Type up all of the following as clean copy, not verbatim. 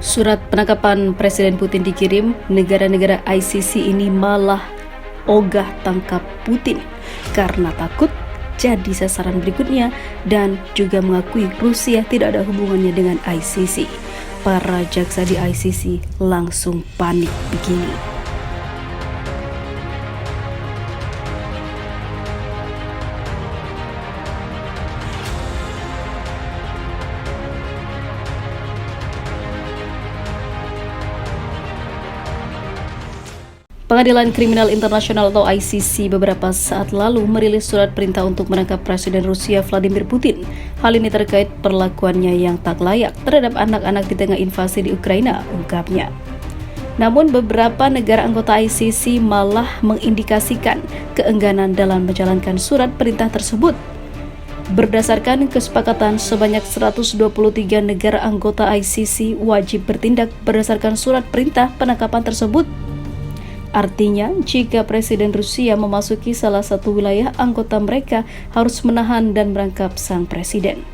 Surat penangkapan Presiden Putin dikirim, negara-negara ICC ini malah ogah tangkap Putin karena takut jadi sasaran berikutnya dan juga mengakui Rusia tidak ada hubungannya dengan ICC. Para jaksa di ICC langsung panik begini. Pengadilan Kriminal Internasional atau ICC beberapa saat lalu merilis surat perintah untuk menangkap Presiden Rusia Vladimir Putin. Hal ini terkait perlakuannya yang tak layak terhadap anak-anak di tengah invasi di Ukraina, ungkapnya. Namun beberapa negara anggota ICC malah mengindikasikan keengganan dalam menjalankan surat perintah tersebut. Berdasarkan kesepakatan, sebanyak 123 negara anggota ICC wajib bertindak berdasarkan surat perintah penangkapan tersebut. Artinya, jika Presiden Rusia memasuki salah satu wilayah, anggota mereka harus menahan dan merangkap sang presiden.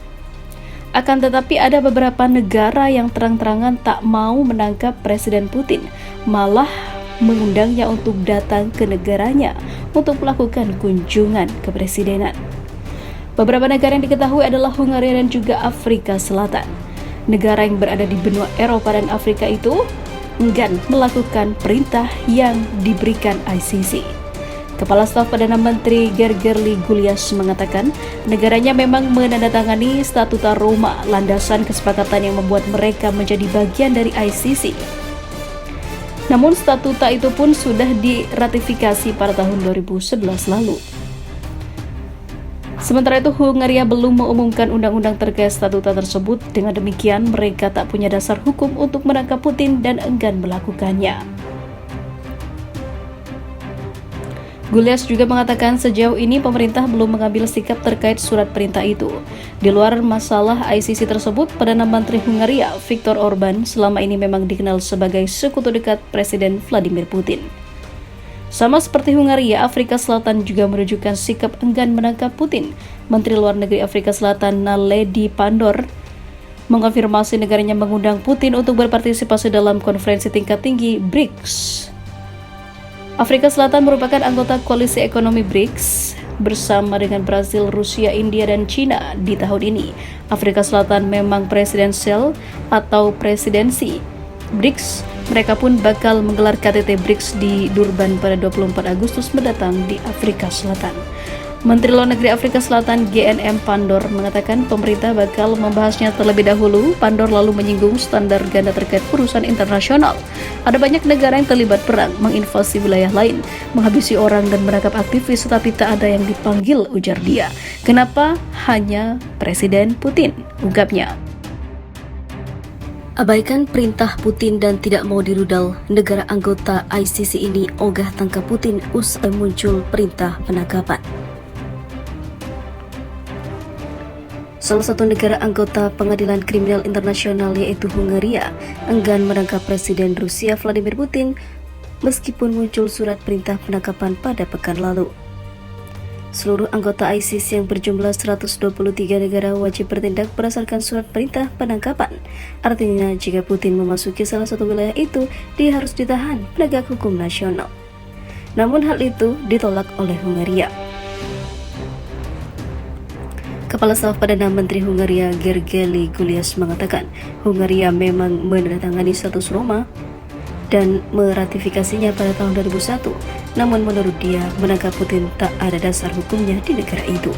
Akan tetapi ada beberapa negara yang terang-terangan tak mau menangkap Presiden Putin, malah mengundangnya untuk datang ke negaranya untuk melakukan kunjungan kepresidenan. Beberapa negara yang diketahui adalah Hungaria dan juga Afrika Selatan. Negara yang berada di benua Eropa dan Afrika itu enggan melakukan perintah yang diberikan ICC. Kepala Staf Perdana Menteri Gergerli Gulyas mengatakan negaranya memang menandatangani Statuta Roma, landasan kesepakatan yang membuat mereka menjadi bagian dari ICC. Namun statuta itu pun sudah diratifikasi pada tahun 2011 lalu. Sementara itu, Hungaria belum mengumumkan undang-undang terkait statuta tersebut. Dengan demikian, mereka tak punya dasar hukum untuk menangkap Putin dan enggan melakukannya. Gulyas juga mengatakan sejauh ini pemerintah belum mengambil sikap terkait surat perintah itu. Di luar masalah ICC tersebut, Perdana Menteri Hungaria, Viktor Orban, selama ini memang dikenal sebagai sekutu dekat Presiden Vladimir Putin. Sama seperti Hungaria, Afrika Selatan juga menunjukkan sikap enggan menangkap Putin. Menteri Luar Negeri Afrika Selatan Naledi Pandor mengonfirmasi negaranya mengundang Putin untuk berpartisipasi dalam konferensi tingkat tinggi BRICS. Afrika Selatan merupakan anggota koalisi ekonomi BRICS bersama dengan Brasil, Rusia, India, dan China di tahun ini. Afrika Selatan memang presidensial atau presidensi BRICS. Mereka pun bakal menggelar KTT BRICS di Durban pada 24 Agustus mendatang di Afrika Selatan. Menteri Luar Negeri Afrika Selatan GNM Pandor mengatakan pemerintah bakal membahasnya terlebih dahulu. Pandor lalu menyinggung standar ganda terkait urusan internasional. Ada banyak negara yang terlibat perang, menginvasi wilayah lain, menghabisi orang dan menangkap aktivis, tetapi tak ada yang dipanggil, ujar dia. Kenapa hanya Presiden Putin, ungkapnya. Abaikan perintah Putin dan tidak mau dirudal, negara anggota ICC ini ogah tangkap Putin usai muncul perintah penangkapan. Salah satu negara anggota Pengadilan Kriminal Internasional yaitu Hungaria enggan menangkap Presiden Rusia Vladimir Putin meskipun muncul surat perintah penangkapan pada pekan lalu. Seluruh anggota ICC yang berjumlah 123 negara wajib bertindak berdasarkan surat perintah penangkapan. Artinya, jika Putin memasuki salah satu wilayah itu, dia harus ditahan penegak hukum nasional. Namun hal itu ditolak oleh Hungaria. Kepala Staf Perdana Menteri Hungaria Gergely Gulyas mengatakan, Hungaria memang menandatangani status Roma dan meratifikasinya pada tahun 2001. Namun menurut dia, menangkap Putin tak ada dasar hukumnya di negara itu.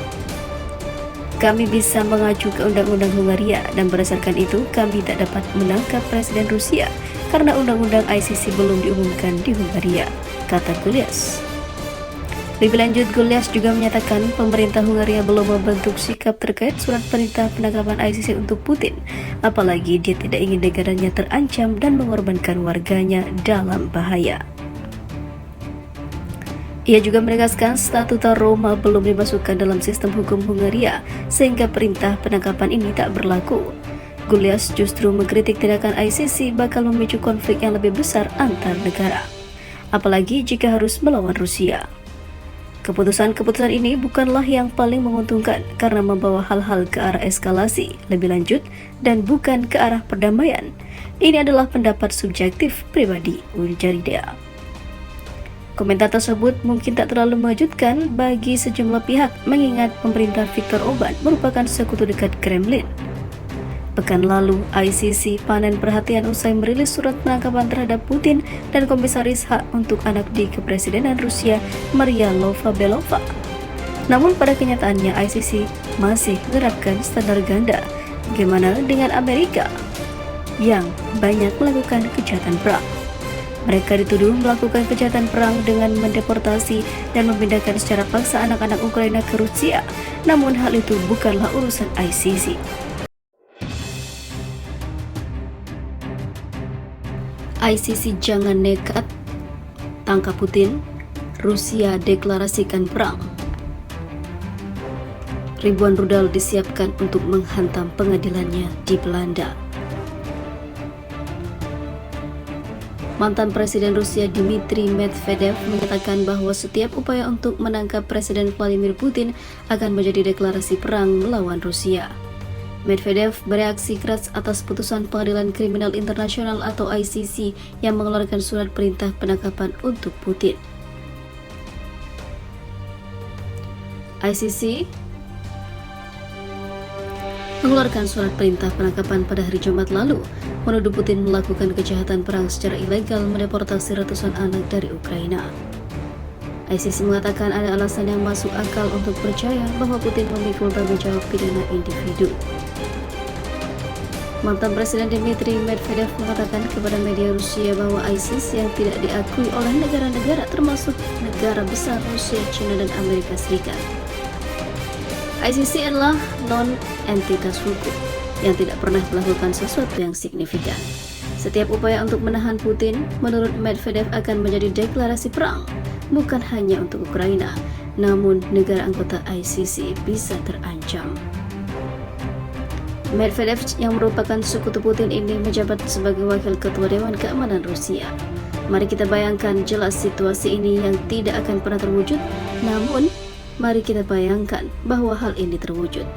Kami bisa mengacu ke undang-undang Hungaria dan berdasarkan itu kami tak dapat menangkap Presiden Rusia karena undang-undang ICC belum diumumkan di Hungaria, kata Gulyas. Lebih lanjut, Gulyas juga menyatakan pemerintah Hungaria belum membentuk sikap terkait surat perintah penangkapan ICC untuk Putin, apalagi dia tidak ingin negaranya terancam dan mengorbankan warganya dalam bahaya. Ia juga menegaskan Statuta Roma belum dimasukkan dalam sistem hukum Hungaria, sehingga perintah penangkapan ini tak berlaku. Gulyas justru mengkritik tindakan ICC bakal memicu konflik yang lebih besar antar negara, apalagi jika harus melawan Rusia. Keputusan-keputusan ini bukanlah yang paling menguntungkan karena membawa hal-hal ke arah eskalasi lebih lanjut dan bukan ke arah perdamaian. Ini adalah pendapat subjektif pribadi, ujar dia. Komentar tersebut mungkin tak terlalu mengejutkan bagi sejumlah pihak mengingat pemerintah Viktor Orban merupakan sekutu dekat Kremlin. Pekan lalu, ICC panen perhatian usai merilis surat penangkapan terhadap Putin dan Komisaris Hak untuk Anak di Kepresidenan Rusia, Maria Lvova-Belova. Namun pada kenyataannya ICC masih menerapkan standar ganda. Bagaimana dengan Amerika yang banyak melakukan kejahatan perang? Mereka dituduh melakukan kejahatan perang dengan mendeportasi dan memindahkan secara paksa anak-anak Ukraina ke Rusia. Namun hal itu bukanlah urusan ICC. ICC jangan nekat, tangkap Putin, Rusia deklarasikan perang. Ribuan rudal disiapkan untuk menghantam pengadilannya di Belanda. Mantan Presiden Rusia Dmitry Medvedev menyatakan bahwa setiap upaya untuk menangkap Presiden Vladimir Putin akan menjadi deklarasi perang melawan Rusia. Medvedev bereaksi keras atas putusan Pengadilan Kriminal Internasional atau ICC yang mengeluarkan surat perintah penangkapan untuk Putin. ICC mengeluarkan surat perintah penangkapan pada hari Jumat lalu, menuduh Putin melakukan kejahatan perang secara ilegal mendeportasi ratusan anak dari Ukraina. ICC mengatakan ada alasan yang masuk akal untuk percaya bahwa Putin memikul tanggung jawab pidana individu. Mantan Presiden Dmitry Medvedev mengatakan kepada media Rusia bahwa ISIS yang tidak diakui oleh negara-negara termasuk negara besar Rusia, China, dan Amerika Serikat. ICC adalah non-entitas hukum yang tidak pernah melakukan sesuatu yang signifikan. Setiap upaya untuk menahan Putin, menurut Medvedev, akan menjadi deklarasi perang, bukan hanya untuk Ukraina, namun negara anggota ICC bisa terancam. Medvedev yang merupakan sekutu Putin ini menjabat sebagai Wakil Ketua Dewan Keamanan Rusia. Mari kita bayangkan jelas situasi ini yang tidak akan pernah terwujud, namun mari kita bayangkan bahwa hal ini terwujud.